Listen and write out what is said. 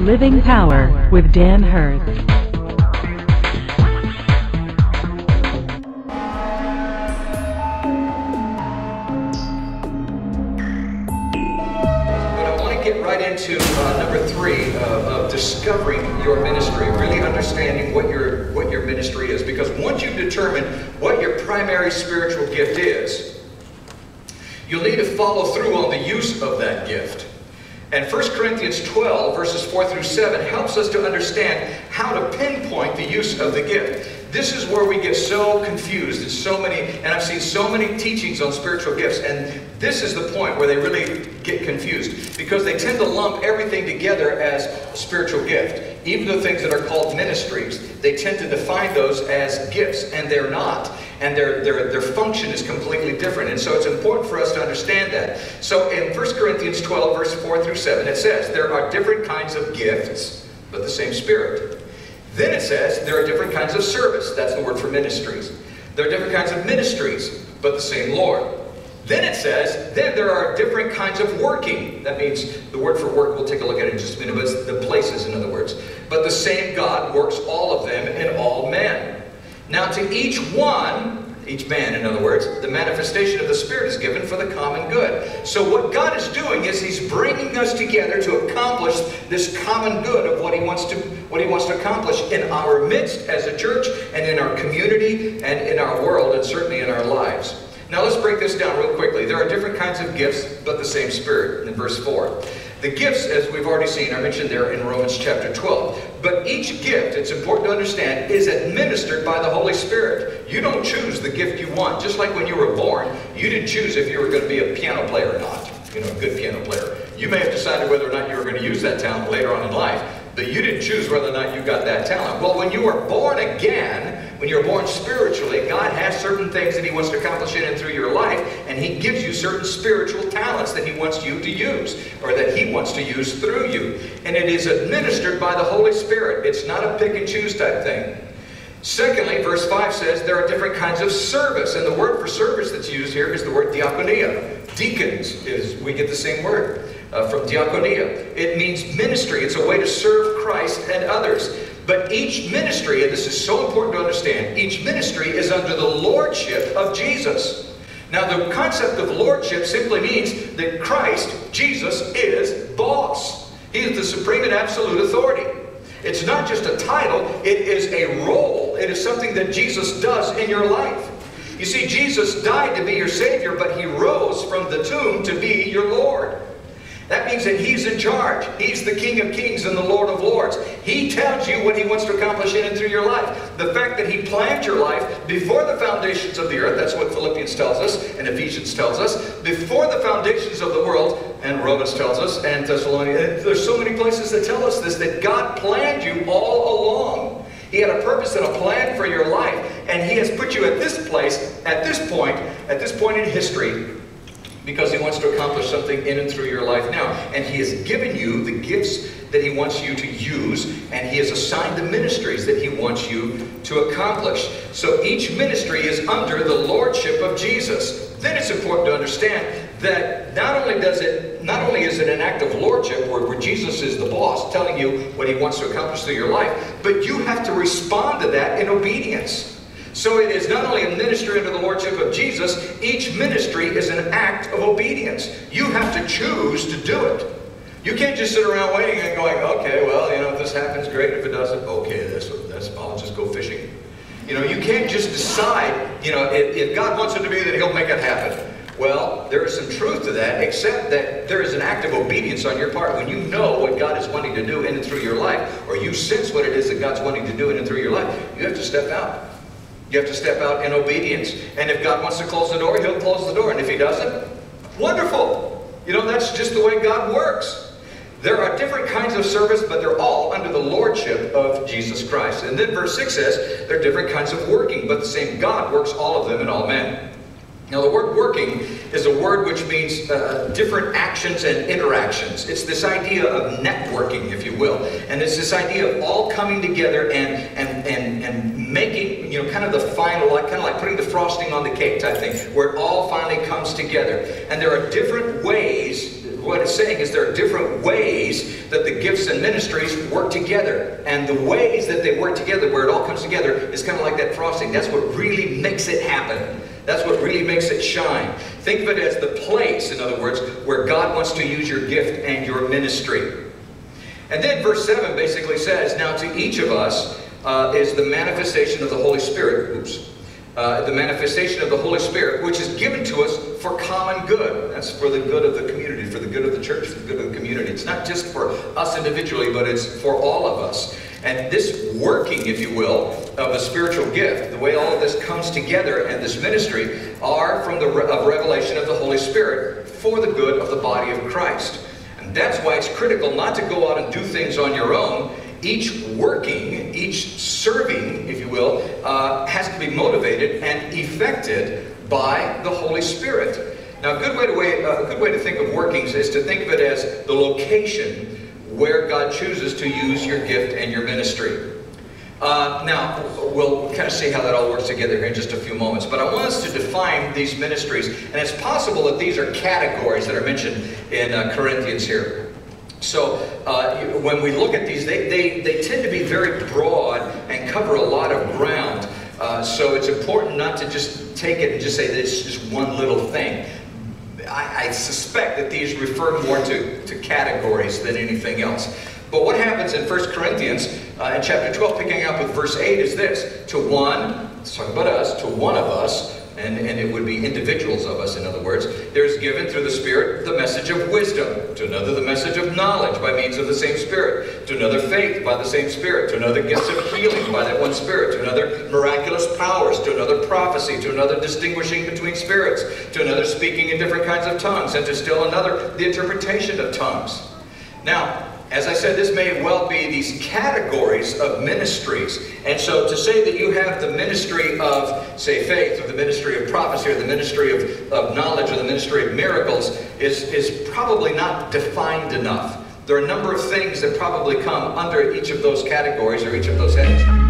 Living Power with Dan Hurd. Right into number 3 of discovering your ministry, really understanding what your ministry is. Because once you determine what your primary spiritual gift is, you'll need to follow through on the use of that gift. And 1 Corinthians 12, verses 4 through 7, helps us to understand how to pinpoint the use of the gift. This is where we get so confused. And I've seen so many teachings on spiritual gifts, and this is the point where they really get confused, because they tend to lump everything together as a spiritual gift. Even the things that are called ministries, they tend to define those as gifts, and they're not. And their function is completely different. And so it's important for us to understand that. So in 1 Corinthians 12, verse 4 through 7, it says, there are different kinds of gifts, but the same Spirit. Then it says, there are different kinds of service. That's the word for ministries. There are different kinds of ministries, but the same Lord. Then it says, then there are different kinds of working. That means the word for work, we'll take a look at it in just a minute, but it's the places, in other words. But the same God works all of them in all men. Now to each one, each man in other words, the manifestation of the Spirit is given for the common good. So what God is doing is He's bringing us together to accomplish this common good of what He wants to accomplish in our midst as a church, and in our community, and in our world, and certainly in our lives. Now let's break this down real quickly. There are different kinds of gifts, but the same Spirit, in verse 4. The gifts, as we've already seen, are mentioned there in Romans chapter 12. But each gift, it's important to understand, is administered by the Holy Spirit. You don't choose the gift you want. Just like when you were born, you didn't choose if you were going to be a piano player or not. You know, a good piano player. You may have decided whether or not you were going to use that talent later on in life, but you didn't choose whether or not you got that talent. Well, when you were born again, when you're born spiritually, God has certain things that He wants to accomplish in and through your life, and He gives you certain spiritual talents that He wants you to use, or that He wants to use through you. And it is administered by the Holy Spirit. It's not a pick and choose type thing. Secondly, verse 5 says there are different kinds of service, and the word for service that's used here is the word diakonia. Deacons, we get the same word from diakonia. It means ministry. It's a way to serve Christ and others. But each ministry, and this is so important to understand, each ministry is under the lordship of Jesus. Now the concept of lordship simply means that Christ, Jesus, is boss. He is the supreme and absolute authority. It's not just a title, it is a role. It is something that Jesus does in your life. You see, Jesus died to be your Savior, but He rose from the tomb to be your Lord. That means that He's in charge. He's the King of Kings and the Lord of Lords. He tells you what He wants to accomplish in and through your life. The fact that He planned your life before the foundations of the earth, that's what Philippians tells us and Ephesians tells us, before the foundations of the world, and Romans tells us, and Thessalonians. There's so many places that tell us this, that God planned you all along. He had a purpose and a plan for your life, and He has put you at this place, at this point in history, because He wants to accomplish something in and through your life now. And He has given you the gifts that He wants you to use, and He has assigned the ministries that He wants you to accomplish. So each ministry is under the lordship of Jesus. Then it's important to understand that not only is it an act of lordship where Jesus is the boss telling you what He wants to accomplish through your life, but you have to respond to that in obedience. So it is not only a ministry under the lordship of Jesus, each ministry is an act of obedience. You have to choose to do it. You can't just sit around waiting and going, okay, well, you know, if this happens, great. If it doesn't, okay, I'll just go fishing. You know, you can't just decide, you know, if God wants it to be, then He'll make it happen. Well, there is some truth to that, except that there is an act of obedience on your part. When you know what God is wanting to do in and through your life, or you sense what it is that God's wanting to do in and through your life, you have to step out. You have to step out in obedience. And if God wants to close the door, He'll close the door. And if He doesn't, wonderful. You know, that's just the way God works. There are different kinds of service, but they're all under the lordship of Jesus Christ. And then verse 6 says, there are different kinds of working, but the same God works all of them in all men. Now the word working is a word which means different actions and interactions. It's this idea of networking, if you will. And it's this idea of all coming together and making, kind of the final, kind of like putting the frosting on the cake type thing, where it all finally comes together. And there are different ways, what it's saying is there are different ways that the gifts and ministries work together. And the ways that they work together, where it all comes together, is kind of like that frosting. That's what really makes it happen. That's what really makes it shine. Think of it as the place, in other words, where God wants to use your gift and your ministry. And then verse 7 basically says, now to each of us is the manifestation of the Holy Spirit, the manifestation of the Holy Spirit, which is given to us for common good. That's for the good of the community, for the good of the church, for the good of the community. It's not just for us individually, but it's for all of us. And this working, if you will, of a spiritual gift, the way all of this comes together and this ministry are from the revelation of the Holy Spirit for the good of the body of Christ. And that's why it's critical not to go out and do things on your own. Each working, each serving, if you will, has to be motivated and effected by the Holy Spirit. Now, a good way to think of workings is to think of it as the location where God chooses to use your gift and your ministry. Now, we'll kind of see how that all works together here in just a few moments. But I want us to define these ministries. And it's possible that these are categories that are mentioned in Corinthians here. So when we look at these, they tend to be very broad and cover a lot of ground. So it's important not to just take it and just say that it's just one little thing. I suspect that these refer more to categories than anything else. But what happens in 1 Corinthians in chapter 12, picking up with verse 8, is this. To one, let's talk about us, to one of us, and it would be individuals of us, in other words, there is given through the Spirit the message of wisdom, to another the message of knowledge by means of the same Spirit, to another faith by the same Spirit, to another gifts of healing by that one Spirit, to another miraculous powers, to another prophecy, to another distinguishing between spirits, to another speaking in different kinds of tongues, and to still another the interpretation of tongues. Now, as I said, this may well be these categories of ministries. And so to say that you have the ministry of, say, faith, or the ministry of prophecy, or the ministry of knowledge, or the ministry of miracles is probably not defined enough. There are a number of things that probably come under each of those categories or each of those headings.